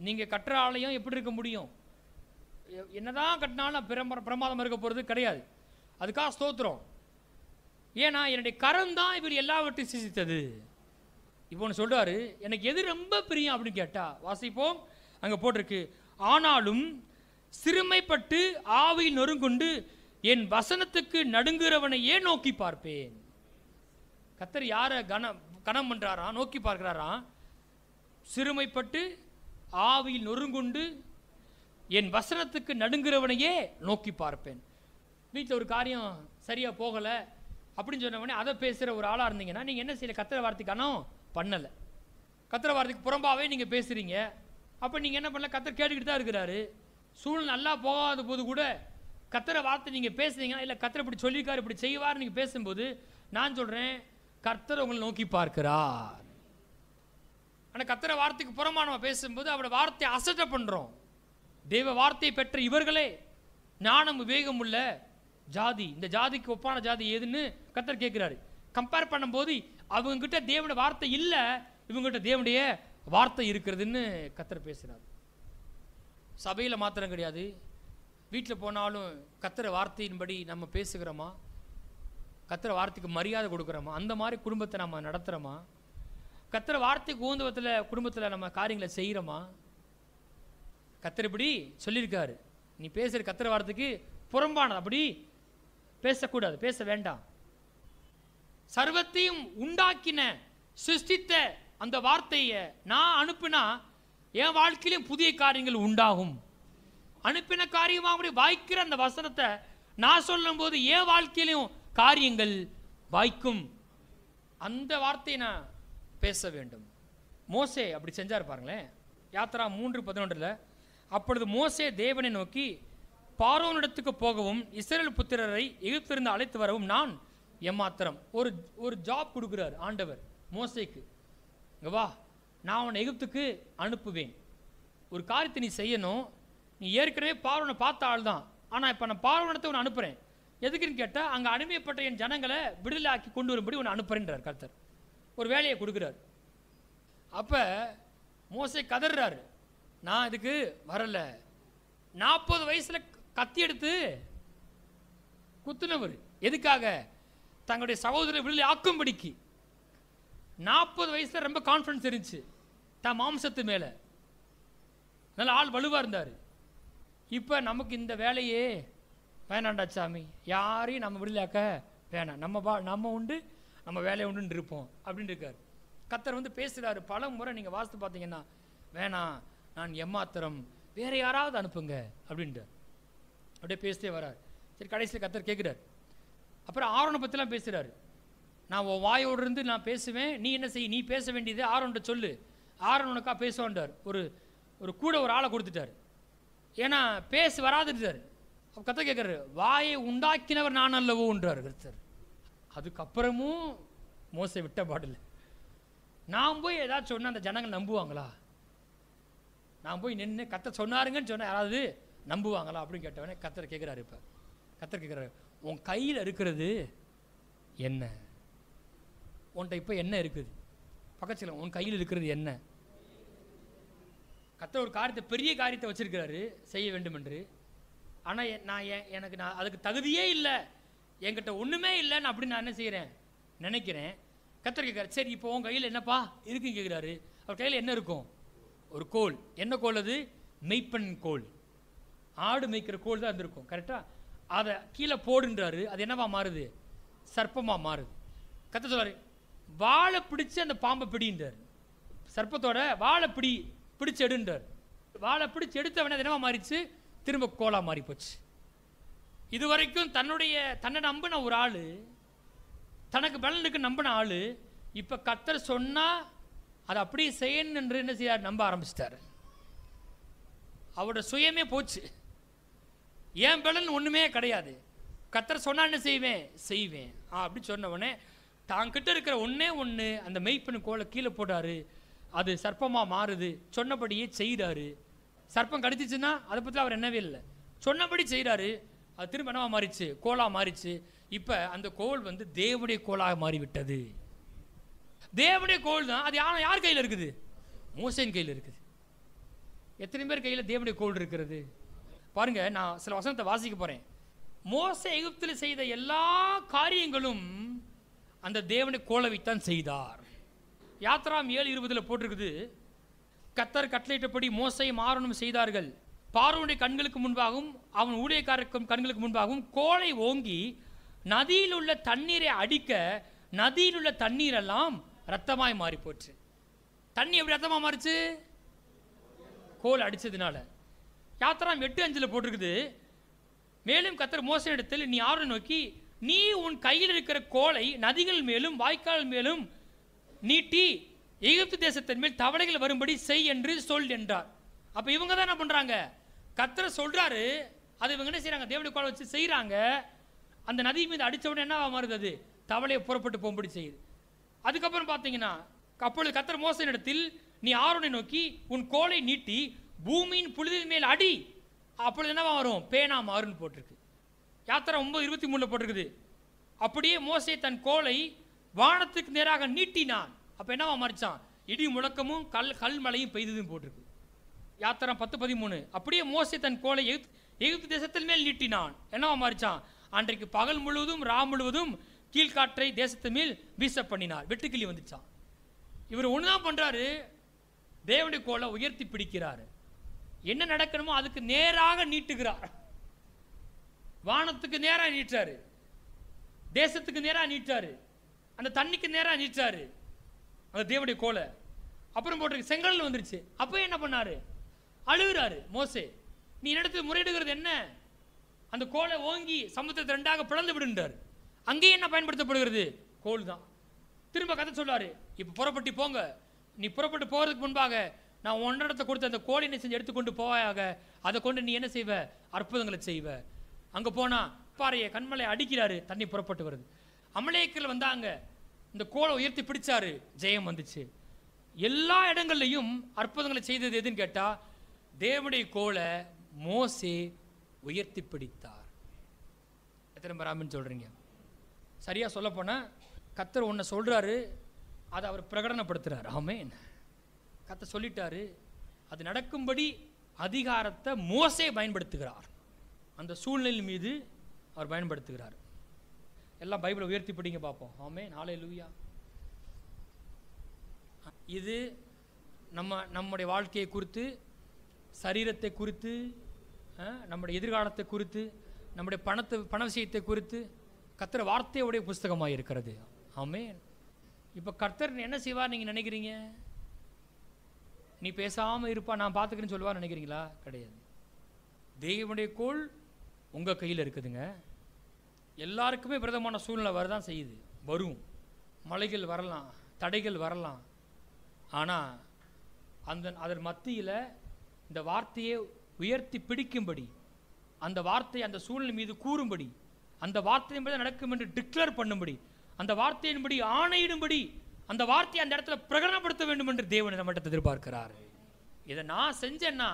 Speaker 1: நீங்கள் கட்டுற ஆலயம் எப்படி இருக்க முடியும்? என்னதான் கட்டினாலும் பிரமாதம் இருக்க போகிறது கிடையாது. அதுக்காக ஸ்தோத்திரம். ஏன்னா என்னுடைய கரம் தான் இவர் எல்லாவற்றையும் சிருஷ்டித்தது. இப்போ ஒன்று சொல்றாரு, எனக்கு எது ரொம்ப பிரியம் அப்படின்னு கேட்டா வாசிப்போம். அங்கே போட்டிருக்கு, ஆனாலும் சிறுமைப்பட்டு ஆவியில் நொறுங்குண்டு என் வசனத்துக்கு நடுங்குறவனையே நோக்கி பார்ப்பேன். கர்த்தர் யாரை கனம் பண்றாரா? நோக்கி பார்க்கிறாரா? சிறுமைப்பட்டு ஆவியில் நொறுங்குண்டு என் வசனத்துக்கு நடுங்குறவனையே நோக்கி பார்ப்பேன். வீட்டில் ஒரு காரியம் சரியா போகலை அப்படின்னு சொன்னவனே அதை பேசுகிற ஒரு ஆளாக இருந்தீங்கன்னா நீங்கள் என்ன செய்யலை? கர்த்தர் வார்த்தைக்கு கனம் பண்ணலை, கர்த்தர் வார்த்தைக்கு புறம்பாவே நீங்கள் பேசுகிறீங்க. அப்போ நீங்கள் என்ன பண்ணல? கர்த்தர் கேட்டுக்கிட்டு தான் இருக்கிறாரு. சூழ்நிலை நல்லா போகாத போது கூட கர்த்தரை வார்த்தை நீங்கள் பேசுறீங்கன்னா, இல்லை கர்த்தர் இப்படி சொல்லியிருக்காரு இப்படி செய்வார் நீங்கள் பேசும்போது, நான் சொல்கிறேன் கர்த்தர் உங்களை நோக்கி பார்க்கிறார். ஆனால் கர்த்தரை வார்த்தைக்கு புறமானவ பேசும்போது அவரோட வார்த்தையை அசட்டை பண்ணுறோம். தெய்வ வார்த்தையை பெற்ற இவர்களே ஞானம் விவேகம் உள்ள ஜாதி, இந்த ஜாதிக்கு ஒப்பான ஜாதி ஏதுன்னு கர்த்தர் கேட்கிறாரு. கம்பேர் பண்ணும்போது அவங்ககிட்ட தேவனுடைய வார்த்தை இல்லை, இவங்ககிட்ட தேவனுடைய வார்த்தை இருக்கிறதுன்னு கர்த்தர் பேசுகிறார். சபையில் மாத்திரம் கிடையாது, வீட்டில் போனாலும் கர்த்தர் வார்த்தையின்படி நம்ம பேசுகிறோமா? கர்த்தர் வார்த்தைக்கு மரியாதை கொடுக்குறோமா? அந்த மாதிரி குடும்பத்தை நம்ம நடத்துகிறோமா? கர்த்தர் வார்த்தைக்கு ஊந்துவத்தில் குடும்பத்தில் நம்ம காரியங்களை செய்கிறோமா? கர்த்தர் இப்படி சொல்லியிருக்காரு, நீ பேசுகிற கர்த்தர் வார்த்தைக்கு புறம்பானது, அப்படி பேசக்கூடாது, பேச வேண்டாம். சர்வத்தையும் உண்டாக்கின சிருஷ்டித்த அந்த வார்த்தையை நான் அனுப்பினா என் வாழ்க்கையிலும் புதிய காரியங்கள் உண்டாகும். அனுப்பின காரியமாக வாய்க்கிற அந்த வசனத்தை நான் சொல்லும் போது என் வாழ்க்கையிலும் காரியங்கள் வாய்க்கும். அந்த வார்த்தையை நான் பேச வேண்டும். மோசே அப்படி செஞ்சார் பாருங்களேன். யாத்ரா 3:11 அப்பொழுது மோசே தேவனை நோக்கி, பார்வோனிடத்துக்கு போகவும் இஸ்ரவேல் புத்திரரை எகிப்திலிருந்து அழைத்து வரவும் நான் எம்மாத்திரம். ஒரு ஜாப் கொடுக்குறார் ஆண்டவர் மோசேக்கு. இங்க வா, நான் உன்னை எகிப்துக்கு அனுப்புவேன். ஒரு காரியத்தை நீ செய்யணும். நீ ஏற்கனவே பார்வோனை பார்த்த ஆள் தான், ஆனால் இப்போ நான் பார்வோனத்தை உன்னை அனுப்புகிறேன். எதுக்குன்னு கேட்டால், அங்கே அடிமைப்பட்ட என் ஜனங்களை விடுதலை ஆக்கி கொண்டு வரும்படி உன்னை அனுப்புறேன்றார் கர்த்தர். ஒரு வேலையை கொடுக்குறார். அப்போ மோசே கதறாரு, நான் இதுக்கு வரல. 40 வயசுல கத்தி எடுத்து குத்துனவர் எதுக்காக? தங்களுடைய சகோதரரை விடுதலை ஆக்கும்படிக்கு. 40 வயசுல ரொம்ப கான்ஃபிடன்ஸ் இருந்துச்சு தான் மாம்சத்து மேல, நல்ல ஆள் வலுவா இருந்தார். இப்போ நமக்கு இந்த வேலையே வேணாண்டா சாமி, யாரையும் நம்ம விடுதலையாக்க வேணாம், நம்ம உண்டு நம்ம வேலையை உண்டுன்னு இருப்போம் அப்படின்னு இருக்கார். கர்த்தர் வந்து பேசுகிறாரு. பல முறை நீங்கள் வாசித்து பார்த்தீங்கன்னா, வேணாம் நான் எம்மாத்திரம், வேற யாராவது அனுப்புங்க அப்படின்ட்டு அப்படியே பேசிட்டே வரார். சரி, கடைசியில் கர்த்தர் கேட்குறாரு. அப்புறம் ஆரோனை பற்றிலாம் பேசுகிறாரு. நான் உன் வாயோடு இருந்து நான் பேசுவேன், நீ என்ன செய், நீ பேச வேண்டியது ஆரோன்ட்ட சொல்லு, ஆரோன் உனக்கா பேசுவான்றார். ஒரு கூட ஒரு ஆளை கொடுத்துட்டார். ஏன்னா பேச வராதுட்டார். அப்போ கர்த்தர் கேட்குறாரு, வாயை உண்டாக்கினவர் நான் அல்லவோன்றார் கர்த்தர். அதுக்கப்புறமும் மோசே விட்ட பாடில்லை. நான் போய் ஏதாச்சும் சொன்னால் அந்த ஜனங்கள் நம்புவாங்களா? நான் போய் நின்று கர்த்தர் சொன்னாருங்கன்னு சொன்னால் யாராவது நம்புவாங்களா அப்படின்னு கேட்டவனே கர்த்தர் கேட்குறாரு. இப்போ கர்த்தர் கேட்குறாரு, உன் கையில் இருக்கிறது என்ன? உன்கிட்ட இப்போ என்ன இருக்குது? பக்கத்தில் உன் கையில் இருக்கிறது என்ன? கர்த்தர் ஒரு காரியத்தை, பெரிய காரியத்தை வச்சிருக்கிறாரு செய்ய வேண்டும் என்று. ஆனால் எனக்கு அதுக்கு தகுதியே இல்லை, என்கிட்ட ஒன்றுமே இல்லைன்னு அப்படின்னு நான் என்ன செய்கிறேன், நினைக்கிறேன். கர்த்தர் கேட்குறாரு, சரி இப்போ உன் கையில் என்னப்பா இருக்குன்னு கேட்குறாரு. அவர் கையில் என்ன இருக்கும்? ஒரு கோல். என்ன கோல் அது? மெய்ப்பன் கோல். ஆடு மேய்க்கிற கோல் தான் இருந்திருக்கும், கரெக்டாக? அதை கீழே போடுன்றாரு. அது என்னவா மாறுது? சர்ப்பமாக மாறுது. கர்த்தர் சொல்றாரு, வாழை பிடிச்சு அந்த பாம்பை பிடின்றார். சர்ப்பத்தோட வாழை பிடிச்சு எடுன்றார். வாழை பிடிச்சு எடுத்தவனே அது என்னவா மாறிச்சு? திரும்ப கோலா மாறி போச்சு. இதுவரைக்கும் தன்னை நம்பின ஒரு ஆள், தனக்கு பலனுக்கு நம்பின ஆள், இப்போ கர்த்தர் சொன்னால் அதை அப்படியே செய்யணும் என்று என்ன செய்யார்? நம்ப ஆரம்பிச்சிட்டார். அவரோட சுயமே போச்சு. ஏன் பலன் ஒன்றுமே கிடையாது. கர்த்தர் சொன்னா என்ன செய்வேன் அப்படி சொன்னவனே தாங்கிட்ட இருக்கிற ஒன்று அந்த மெய்ப்பெண் கோலை கீழே போட்டாரு. அது சர்ப்பமாக மாறுது. சொன்னபடியே செய்கிறாரு. சர்ப்பம் கடிச்சிச்சுன்னா அதை பற்றி அவர் என்னவே இல்லை, சொன்னபடி செய்கிறாரு. அது திரும்ப என்னவா மாறிச்சு? கோலாக மாறிச்சு. இப்போ அந்த கோல் வந்து தேவனுடைய கோலாக மாறிவிட்டது. தேவனுடைய கோல் தான். அது யார் கையில் இருக்குது? மோசேயின் கையில் இருக்குது. எத்தனை பேர் கையில் தேவனுடைய கோல் இருக்கிறது பாருங்க. நான் சில வசனத்தை வாசிக்க போறேன். மோசே எகிப்தில் செய்த எல்லா காரியங்களும் அந்த தேவனுடைய கோலை வைத்தான் செய்தார். யாத்ராம் 7:20 போட்டிருக்குது, கர்த்தர் கட்டளையிட்டபடி மோசேயும் ஆரோனும் செய்தார்கள். பார்வோனுடைய கண்களுக்கு முன்பாகவும் அவன் ஊழியக்காரருக்கு கண்களுக்கு முன்பாகவும் கோலை ஓங்கி நதியில் உள்ள தண்ணீரை அடிக்க நதியில் உள்ள தண்ணீர் எல்லாம் ரத்தமாய் மாறி போச்சு. தண்ணி எப்படி ரத்தமாக மாறிச்சு? கோல் அடிச்சதுனால. யாத்ராம் 8:5 போட்டிருக்குது, மேலும் கர்த்தர் மோசேயிடத்தில், நீ ஆரோனை நோக்கி, நீ உன் கையில் இருக்கிற கோலை நதிகள் மேலும் வாய்க்கால் மேலும் நீட்டி எகிப்து தேசத்தின் மேல் தவளைகள் வரும்படி செய் என்று சொல் என்றார். அப்போ இவங்க தான் என்ன பண்ணுறாங்க? கர்த்தர் சொல்கிறாரு, அது இவங்க என்ன செய்கிறாங்க? தேவனுடைய கோலை வச்சு செய்கிறாங்க. அந்த நதி மீது அடித்த உடனே என்ன மாறுது? அது தவளையை புறப்பட்டு போகும்படி செய்யுது. அதுக்கப்புறம் பார்த்தீங்கன்னா, அப்பொழுது கர்த்தர் மோசேயினிடத்தில், நீ ஆரோனை நோக்கி உன் கோலை நீட்டி பூமியின் புழுதின் மேல் அடி, அப்பொழுது என்னவா வரும்? பேனா மாறுன்னு போட்டிருக்கு. யாத்திரை 9:23 போட்டிருக்குது, அப்படியே மோசே தன் கோலை வானத்துக்கு நேராக நீட்டினான். அப்போ என்னவா மாறிச்சான்? இடி முழக்கமும் கல் மழையும் பெய்ததுன்னு போட்டிருக்கு. யாத்திரை 10:13, அப்படியே மோசே தன் கோலை எகிப்து தேசத்தின் மேல் நீட்டினான். என்னவா மாறிச்சான்? அன்றைக்கு பகல் முழுவதும் ரா முழுவதும் கீழ்காற்றை தேசத்து மேல் வீச பண்ணினார். வெட்டுக்கிளி வந்துச்சான். இவர் ஒண்ணுதான் பண்றாரு, தேவனுடைய கோலை உயர்த்தி பிடிக்கிறாரு. என்ன நடக்கணுமோ அதுக்கு நேராக நீட்டுகிறார். வானத்துக்கு நேராக நீட்டாரு, தேசத்துக்கு நேராக நீட்டாரு, அந்த தண்ணிக்கு நேராக நீட்டாரு அந்த தேவனுடைய கோலை. அப்புறம் போட்டிருக்கு செங்கல் வந்துருச்சு. அப்போ என்ன பண்ணாரு? அழுகிறாரு மோசே, நீ என்னிடத்தில் முறையிடுகிறது என்ன? அந்த கோலை ஓங்கி சமுத்திரத்தை 2ஆக பிளந்து விடுன்றார். அங்கேயே என்ன பயன்படுத்தப்படுகிறது? கோல் தான். திரும்ப கதை சொல்றாரு, இப்போ புறப்பட்டு போங்க, நீ புறப்பட்டு போகிறதுக்கு முன்பாக நான் ஒன்றிடத்தை கொடுத்த அந்த கோலை நீ செஞ்சு எடுத்துக்கொண்டு போவாயாக, அதை கொண்டு நீ என்ன செய்வ? அற்புதங்களை செய்வ. அங்கே போனா பாறையை கண்மலை அடிக்கிறாரு, தண்ணி புறப்பட்டு வருது. அமலேக்கில் வந்தாங்க, இந்த கோலை உயர்த்தி பிடிச்சாரு, ஜெயம் வந்துச்சு. எல்லா இடங்கள்லையும் அற்புதங்களை செய்தது எதுன்னு கேட்டா, தேவனுடைய கோலை மோசே உயர்த்தி பிடித்தார். எத்தனை பேர் ஆமென் சொல்றீங்க? சரியா சொல்ல போனா, கர்த்தர் ஒன்றை சொல்றாரு, அதை அவர் பிரகடனப்படுத்துறாரு. ஆமென். கர்த்தர் சொல்லிட்டாரு, அது நடக்கும்படி அதிகாரத்தை மோசே பயன்படுத்துகிறார். அந்த சூழ்நிலை மீது அவர் பயன்படுத்துகிறார். எல்லாம் பைபிளை உயர்த்தி பிடிங்க பார்ப்போம். ஆமென். ஹல்லேலூயா. இது நம்முடைய வாழ்க்கையை குறித்து, சரீரத்தை குறித்து, நம்முடைய எதிர்காலத்தை குறித்து, நம்முடைய பண விஷயத்தை குறித்து கர்த்தர் வார்த்தையுடைய புஸ்தகமாக இருக்கிறது. ஆமென். இப்போ கர்த்தர் என்ன செய்வார் நீங்கள் நினைக்கிறீங்க? நீ பேசாமல் இருப்பா, நான் பார்த்துக்கிறேன்னு சொல்லுவார் நினைக்கிறீங்களா? கிடையாது. தேவனுடைய கோல் உங்கள் கையில் இருக்குதுங்க. எல்லாருக்குமே விரதமான சூழ்நிலை வரதான் செய்யுது. வரும், மலைகள் வரலாம், தடைகள் வரலாம். ஆனால் அதன் மத்தியில் இந்த வார்த்தையை உயர்த்தி பிடிக்கும்படி, அந்த வார்த்தை அந்த சூழ்நிலை மீது கூறும்படி, அந்த வார்த்தையின்படி நடக்கும் என்று டிக்ளேர் பண்ணும்படி, அந்த வார்த்தையின்படி ஆணையிடும்படி, அந்த வார்த்தையை அந்த இடத்துல பிரகடனப்படுத்த வேண்டும் என்று தேவன் நம்மகிட்ட எதிர்பார்க்கிறார். இதை நான் செஞ்சேன்னா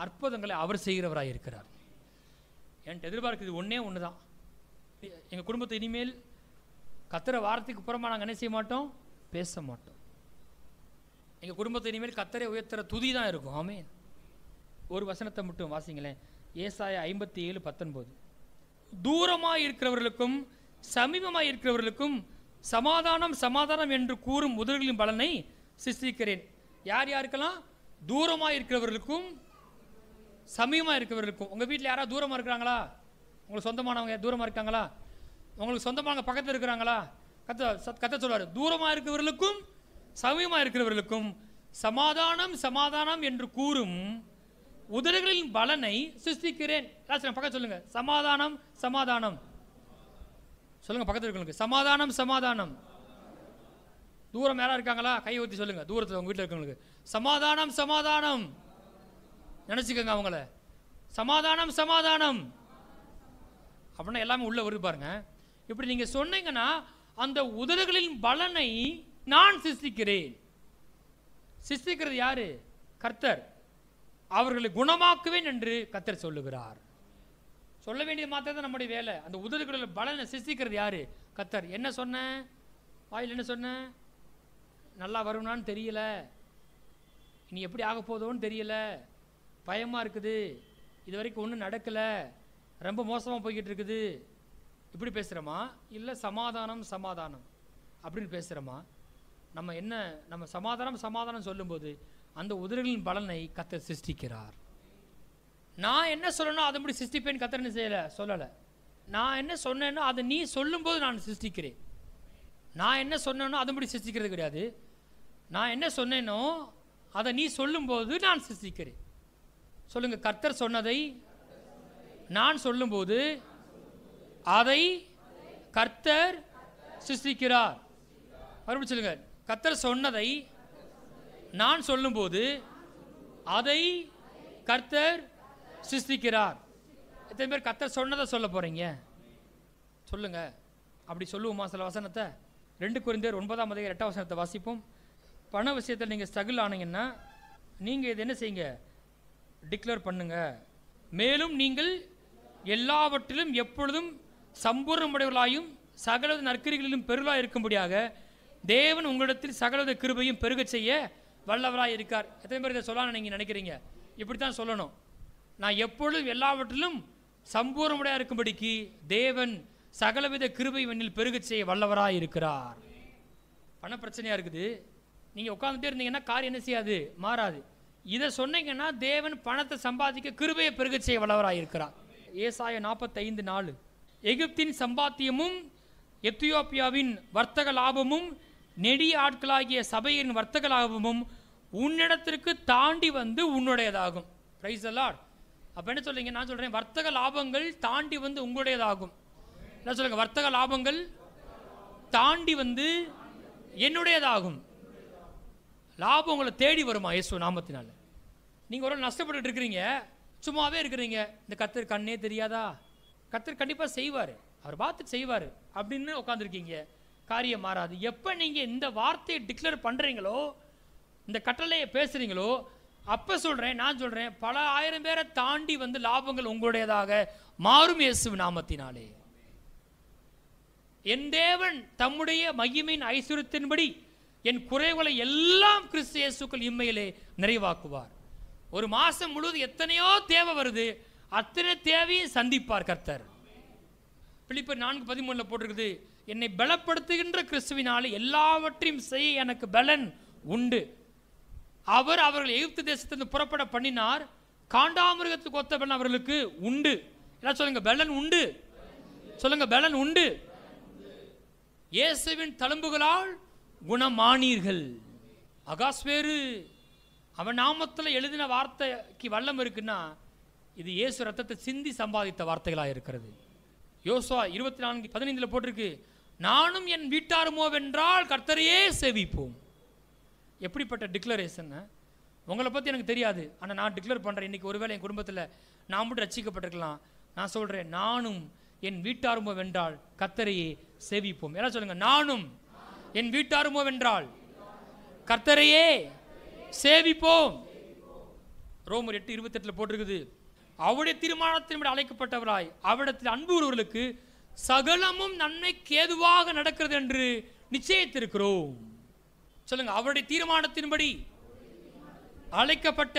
Speaker 1: அற்புதங்களை அவர் செய்கிறவராக இருக்கிறார். என்கிட்ட எதிர்பார்க்குது ஒன்று தான். எங்கள் குடும்பத்தை இனிமேல் கர்த்தர் வார்த்தைக்கு புறமா நாங்கள் என்ன செய்ய மாட்டோம்? பேச மாட்டோம். எங்கள் குடும்பத்தை இனிமேல் கர்த்தரை உயர்த்துற துதி தான் இருக்கும். ஆமென். ஒரு வசனத்தை மட்டும் வாசிங்களேன். ஏசாயா 57:19. தூரமாய் இருக்கிறவர்களுக்கும் சமீபமாய் இருக்கிறவர்களுக்கும் சமாதானம் சமாதானம் என்று கூறும் உதடுகளின் பலனை சிருஷ்டிக்கிறேன். யார் யாருக்கெல்லாம்? தூரமாக இருக்கிறவர்களுக்கும் சமீபமாக இருக்கிறவர்களுக்கும். உங்கள் வீட்டில் யாராவது தூரமாக இருக்கிறாங்களா? உங்களுக்கு சொந்தமானவங்க தூரமாக இருக்காங்களா? உங்களுக்கு சொந்தமானவங்க பக்கத்தில் இருக்கிறாங்களா? கத்த சொல்வார், தூரமாக இருக்கிறவர்களுக்கும் சமீபமாக இருக்கிறவர்களுக்கும் சமாதானம் சமாதானம் என்று கூறும் உதடுகளின் பலனை சிருஷ்டிக்கிறேன். பக்கத்தில் சொல்லுங்க, சமாதானம் சமாதானம் சொல்லுங்க. பக்கத்தில் இருக்கிறவங்களுக்கு சமாதானம் சமாதானம். தூரம் யாரா இருக்காங்களா? கையை ஊற்றி சொல்லுங்க. தூரத்தில் உங்க வீட்டில் இருக்கவங்களுக்கு சமாதானம் சமாதானம். நினைச்சுக்கோங்க அவங்கள, சமாதானம் சமாதானம் அப்படின்னா எல்லாமே உள்ள வருது பாருங்க. இப்படி நீங்க சொன்னீங்கன்னா அந்த உதடுகளின் பலனை நான் சிருஷ்டிக்கிறேன். சிருஷ்டிக்கிறது யாரு? கர்த்தர். அவர்களை குணமாக்குவேன் என்று கர்த்தர் சொல்லுகிறார். சொல்ல வேண்டியது மாத்திரம் நம்முடைய வேலை. அந்த உதடுகளின் பலனை சிருஷ்டிக்கிறது யாரு? கர்த்தர். என்ன சொன்ன வாயில்? என்ன சொன்ன? நல்லா வரும்னான்னு தெரியல, இனி எப்படி ஆக போதோன்னு தெரியல, பயமாக இருக்குது, இது வரைக்கும் ஒன்றும் நடக்கலை, ரொம்ப மோசமாக போய்கிட்டு இருக்குது, இப்படி பேசுகிறோமா? இல்லை சமாதானம் சமாதானம் அப்படின்னு பேசுகிறோமா? நம்ம சமாதானம் சமாதானம் சொல்லும்போது அந்த உதடுகளின் பலனை கர்த்தர் சிருஷ்டிக்கிறார். நான் என்ன சொல்லணும் அதன்படி சிருஷ்டிப்பேன் கர்த்தர் என்ன செய்யலை, சொல்லலை. நான் என்ன சொன்னேனோ அதை நீ சொல்லும்போது நான் சிருஷ்டிக்கிறேன். நான் என்ன சொன்னேனோ அதன்படி சிருஷ்டிக்கிறது கிடையாது. நான் என்ன சொன்னேனோ அதை நீ சொல்லும்போது நான் சிருஷ்டிக்கிறேன். சொல்லுங்க, கர்த்தர் சொன்னதை நான் சொல்லும்போது அதை கர்த்தர் சிருஷ்டிக்கிறார். மறுபடியும் சொல்லுங்க, கர்த்தர் சொன்னதை நான் சொல்லும்போது அதை கர்த்தர் சிருஷ்டிக்கிறார். எத்தனை பேர் கர்த்தர் சொன்னதை சொல்ல போறீங்க? சொல்லுங்க. அப்படி சொல்லுவோமா சில வசனத்தை? 2 கொரிந்தியர் 9:8 வாசிப்போம். பண விஷயத்தில் நீங்கள் ஸ்ட்ரகிள் ஆனீங்கன்னா நீங்கள் இது என்ன செய்யுங்க? டிக்ளேர் பண்ணுங்க. மேலும் நீங்கள் எல்லாவற்றிலும் எப்பொழுதும் சம்பூர்ணமுடையவர்களாயும் சகலவித நற்கிரிகளிலும் பெருளாக இருக்கும்படியாக தேவன் உங்களிடத்தில் சகலவித கிருபையும் பெருக செய்ய வல்லவராக இருக்கார். எத்தனை பேர் இதை சொல்லலாம்னு நீங்கள் நினைக்கிறீங்க? இப்படித்தான் சொல்லணும். நான் எப்பொழுதும் எல்லாவற்றிலும் சம்பூர்ணமுடையாக இருக்கும்படிக்கு தேவன் சகலவித கிருபை வெண்ணில் பெருக செய்ய வல்லவராக இருக்கிறார். பண பிரச்சனையாக இருக்குது, நீங்கள் உட்காந்துட்டே இருந்தீங்கன்னா காரியம் என்ன செய்யாது? மாறாது. இதை சொன்னீங்கன்னா தேவன் பணத்தை சம்பாதிக்க கிருபையை பெருக செய்ய வல்லவராக இருக்கிறார். ஏசாயா 45:4. எகிப்தின் சம்பாத்தியமும் எத்தியோப்பியாவின் வர்த்தக லாபமும் நெடிய ஆட்களாகிய சபையின் வர்த்தக லாபமும் உன்னிடத்திற்கு தாண்டி வந்து உன்னுடையதாகும். Praise the Lord. அப்போ என்ன சொல்றீங்க? நான் சொல்றேன், வர்த்தக லாபங்கள் தாண்டி வந்து உங்களுடையதாகும். என்ன சொல்லுங்க? வர்த்தக லாபங்கள் தாண்டி வந்து என்னுடையதாகும். லாபம் உங்களை தேடி வருமா இயேசு நாமத்தினால? நீங்கள் ஒரு நஷ்டப்பட்டு இருக்கிறீங்க, சும்மாவே இருக்கிறீங்க, இந்த கர்த்தர் கண்ணே தெரியாதா? கர்த்தர் கண்டிப்பாக செய்வார், அவர் பார்த்துட்டு செய்வார் அப்படின்னு உட்காந்துருக்கீங்க. காரியம் மாறாது. எப்போ நீங்கள் இந்த வார்த்தையை டிக்ளேர் பண்ணுறீங்களோ, இந்த கட்டளையை பேசுகிறீங்களோ, அப்போ சொல்கிறேன், நான் சொல்கிறேன், பல ஆயிரம் பேரை தாண்டி வந்து லாபங்கள் உங்களுடையதாக மாறும் இயேசு நாமத்தினாலே. என் தேவன் தம்முடைய மகிமையின் ஐஸ்வரியத்தின்படி என் குறைகளை எல்லாம் கிறிஸ்து இயேசுக்குள் இம்மையிலே நிறைவாக்குவார். ஒரு மாசம் முழுவதும் எத்தனையோ தேவை வருது, அத்தனை தேவையும் சந்திப்பார் கர்த்தர். பிலிப்பியர் 4:13 போட்டிருக்குது, என்னை பலப்படுத்துகின்ற கிறிஸ்துவினாலே எல்லாவற்றையும் செய்ய எனக்கு பலன் உண்டு. அவர் அவர்கள் எகிப்து தேசத்திலிருந்து புறப்பட பண்ணினார், காண்டாமிருகத்துக்கு ஒத்த பலன் அவர்களுக்கு உண்டு. எல்லாம் சொல்லுங்க, பலன் உண்டு. சொல்லுங்க, பலன் உண்டு. இயேசுவின் தழும்புகளால் குணமானீர்கள். அகாஸ்வேரு அவன் நாமத்தில் எழுதின வார்த்தைக்கு வல்லம் இருக்குன்னா இது இயேசு ரத்தத்தை சிந்தி சம்பாதித்த வார்த்தைகளாக இருக்கிறது. யோசுவா 24:15 போட்டிருக்கு, நானும் என் வீட்டாருமோ வென்றால் கர்த்தரையே சேவிப்போம். எப்படிப்பட்ட டிக்ளரேஷன்! உங்களை பற்றி எனக்கு தெரியாது, ஆனால் நான் டிக்ளேர் பண்ணுறேன். இன்றைக்கி ஒருவேளை என் குடும்பத்தில் நான் மட்டும் ரட்சிக்கப்பட்டிருக்கலாம். நான் சொல்கிறேன், நானும் என் வீட்டாருமோ வென்றால் கர்த்தரையே சேவிப்போம். எல்லாம் சொல்லுங்கள், நானும் என் வீட்டாருமோ வென்றால் கர்த்தரையே சேவிப்போம். ரோமர் 8:28 போட்டிருக்குது, அவருடைய தீர்மானத்தின்படி அழைக்கப்பட்டவராய் அவரிடத்தில் அன்பு கூறுவர்களுக்கு சகலமும் நன்மைக்கு ஏதுவாக நடக்கிறது என்று நிச்சயித்திருக்கிறோம். சொல்லுங்க, அவருடைய தீர்மானத்தின்படி அழைக்கப்பட்ட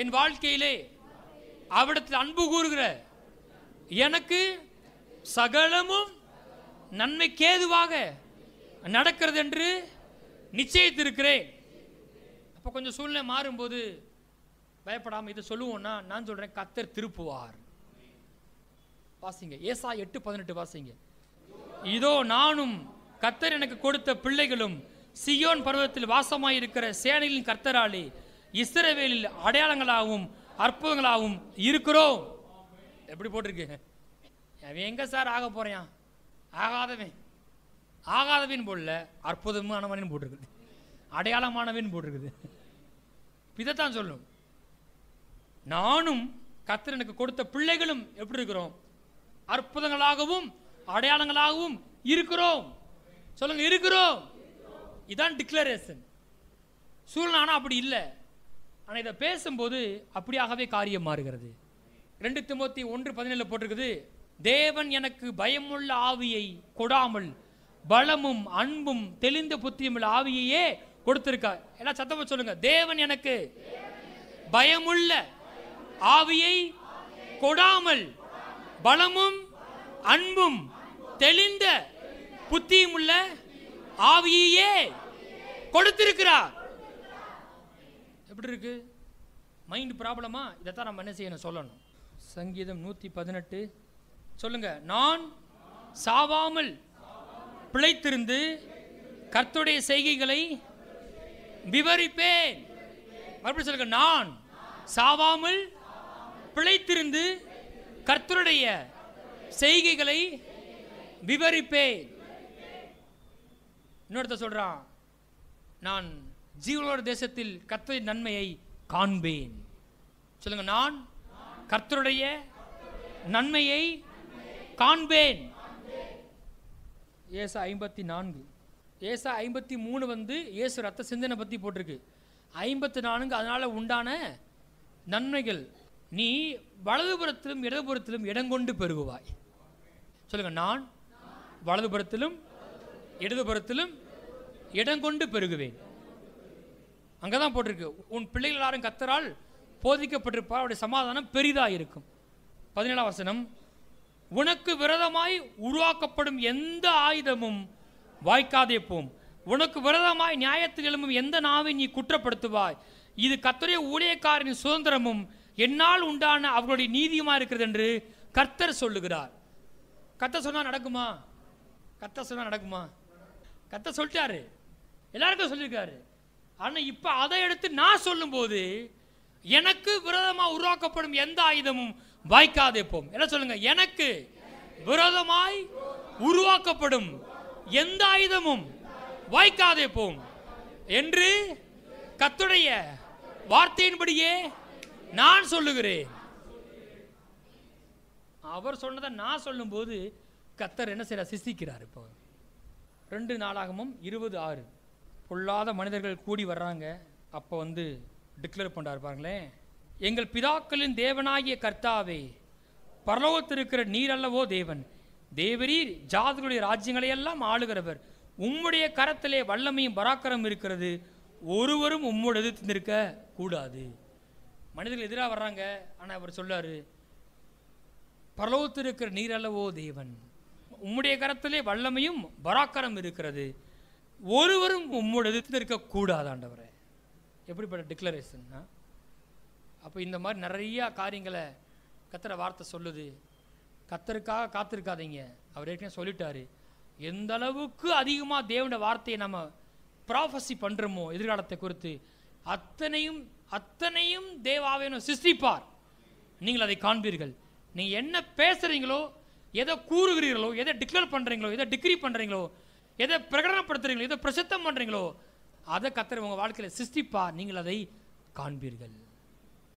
Speaker 1: என் வாழ்க்கையிலே அவரிடத்தில் அன்பு கூறுகிற எனக்கு சகலமும் நன்மைக்கு ஏதுவாக நடக்கிறது என்று நிச்சயித்திருக்கிறேன். அப்போ கொஞ்சம் சூழ்நிலை மாறும்போது பயப்படாமல் இதை சொல்லுவோம்னா நான் சொல்கிறேன், கர்த்தர் திருப்புவார். வாசிங்க, ஏசாயா 8:18 வாசிங்க. இதோ நானும் கர்த்தர் எனக்கு கொடுத்த பிள்ளைகளும் சியோன் பர்வதத்தில் வாசமாயிருக்கிற சேனைகளின் கர்த்தராலே இஸ்ரவேலில் அடையாளங்களாகவும் அற்புதங்களாகவும் இருக்கிறோம். எப்படி போட்டிருக்கு? அவன் எங்க சார் ஆக போறேன்? ஆகாதவன் போடல, அற்புதமானவன் போட்டிருக்குது, அடையாளமானவன் போட்டிருக்குது. இதைத்தான் சொல்லும். நானும் கர்த்தர் எனக்கு கொடுத்த பிள்ளைகளும் எப்படி இருக்கிறோம்? அற்புதங்களாகவும் அடையாளங்களாகவும் இருக்கிறோம். சொல்லுங்க, இருக்கிறோம். இதான் டிக்ளரேஷன். சூழ்நிலை ஆனால் அப்படி இல்லை. ஆனால் இதை பேசும்போது அப்படியாகவே காரியம் மாறுகிறது. 2 தீமோத்தேயு 1:17 போட்டிருக்குது, தேவன் எனக்கு பயமுள்ள ஆவியை கொடாமல் பலமும் அன்பும் தெளிந்த புத்தியும் உள்ள ஆவியையே கொடுத்திருக்கார். எல்லாம் சத்தமா சொல்லுங்க, தேவன் எனக்கு பயமுள்ள ஆவியை கொடாமல் பலமும் அன்பும் தெளிந்த புத்தியும் உள்ள ஆவியையே கொடுத்திருக்கிறார். எப்படி இருக்கு? மைண்ட் ப்ராப்ளமா? இதைத்தான் நம்ம என்ன செய்யணும், சொல்லணும். சங்கீதம் 118 சொல்லுங்க, நான் சாவாமல் பிழைத்திருந்து கர்த்தருடைய செய்கைகளை விவரிப்பேன். மறுபடியும் சொல்லுங்க, நான் சாவாமல் பிழைத்திருந்து கர்த்தருடைய செய்கைகளை விவரிப்பேன். இன்னொருத்த சொல்றான், நான் ஜீவனோட தேசத்தில் கர்த்தரின் நன்மையை காண்பேன். சொல்லுங்க, நான் கர்த்தருடைய நன்மையை காண்பேன். ஏசா 54, ஏசா 53 இயேசு ரத்த சிந்தனை பற்றி போட்டிருக்கு. 54 அதனால உண்டான நன்மைகள், நீ வலதுபுறத்திலும் இடதுபுறத்திலும் இடங்கொண்டு பெருகுவாய். சொல்லுங்க, நான் வலதுபுறத்திலும் இடதுபுறத்திலும் இடங்கொண்டு பெருகுவேன். அங்கதான் போட்டிருக்கு, உன் பிள்ளைகள் எல்லாரும் கர்த்தரால் போதிக்கப்பட்டிருப்பார், அவருடைய சமாதானம் பெரிதாக இருக்கும். 17ஆம் வசனம், உனக்கு விரோதமாய் உருவாக்கப்படும் எந்த ஆயுதமும் வாய்க்காதே போம். உனக்கு விரோதமாய் நியாயத்தில் எழும்பும் எந்த நாவை நீ குற்றப்படுத்துவாய். இது கர்த்தருடைய ஊழியக்காரரின் சுதந்திரமும் என்னால் உண்டான அவர்களுடைய நீதியுமா இருக்கிறது என்று கர்த்தர் சொல்லுகிறார். கர்த்தர் சொன்னா நடக்குமா? கர்த்தர் சொன்னா நடக்குமா? கர்த்தர் சொல்லிட்டாரு, எல்லாருக்கும் சொல்லியிருக்காரு. ஆனால் இப்போ அதை எடுத்து நான் சொல்லும்போது எனக்கு விரோதமாக உருவாக்கப்படும் எந்த ஆயுதமும் வாய்க்காதே போம். என்ன சொல்லுங்க, எனக்கு விரோதமாய் உருவாக்கப்படும் எந்த ஆயுதமும் வாய்க்காதே போம் என்று கர்த்தருடைய வார்த்தையின்படியே நான் சொல்லுகிறேன். அவர் சொன்னதை நான் சொல்லும்போது கர்த்தர் என்ன செய்ய சிசிக்கிறார். இப்போ 2 நாளாகமும் 20:6 பொல்லாத மனிதர்கள் கூடி வர்றாங்க. அப்போ டிக்ளேர் பண்ணுறாரு பாருங்களேன், எங்கள் பிதாக்களின் தேவனாகிய கர்த்தாவே, பரலோகத்திருக்கிற நீர் அல்லவோ தேவன், தேவரீர் ஜாதிகளுடைய ராஜ்யங்களை எல்லாம் ஆளுகிறவர், உம்முடைய கரத்திலே வல்லமையும் பராக்கிரமும் இருக்கிறது, ஒருவரும் உம்மோடு எதிர்த்து நிற்க கூடாது. மனிதர்கள் எதிராக வர்றாங்க, ஆனால் அவர் சொல்லாரு, பரலோகத்திருக்கிற நீர் அல்லவோ தேவன், உம்முடைய கரத்திலே வல்லமையும் பராக்கிரமும் இருக்கிறது, ஒருவரும் உம்மோடு எதிர்த்து நிற்க கூடாது. ஆண்டவரே, எப்படிப்பட்ட டிக்ளரேஷன்! அப்போ இந்த மாதிரி நிறையா காரியங்களை கர்த்தர் வார்த்தை சொல்லுது. கர்த்தருக்காக காத்திருக்காதீங்க, அவர் ஏற்கனவே சொல்லிட்டாரு. எந்த அளவுக்கு அதிகமாக தேவனுடைய வார்த்தையை நம்ம ப்ராஃபஸி பண்ணுறோமோ எதிர்காலத்தை குறித்து, அத்தனையும் அத்தனையும் தேவாவியானவர் சிருஷ்டிப்பார். நீங்கள் அதை காண்பீர்கள். நீங்கள் என்ன பேசுகிறீங்களோ, எதை கூறுகிறீர்களோ, எதை டிக்ளேர் பண்ணுறீங்களோ, எதை டிக்ரி பண்ணுறீங்களோ, எதை பிரகடனப்படுத்துறீங்களோ, எதை பிரசித்தம் பண்ணுறீங்களோ, அதை கர்த்தர் உங்கள் வாழ்க்கையில் சிருஷ்டிப்பார். நீங்கள் அதை காண்பீர்கள்.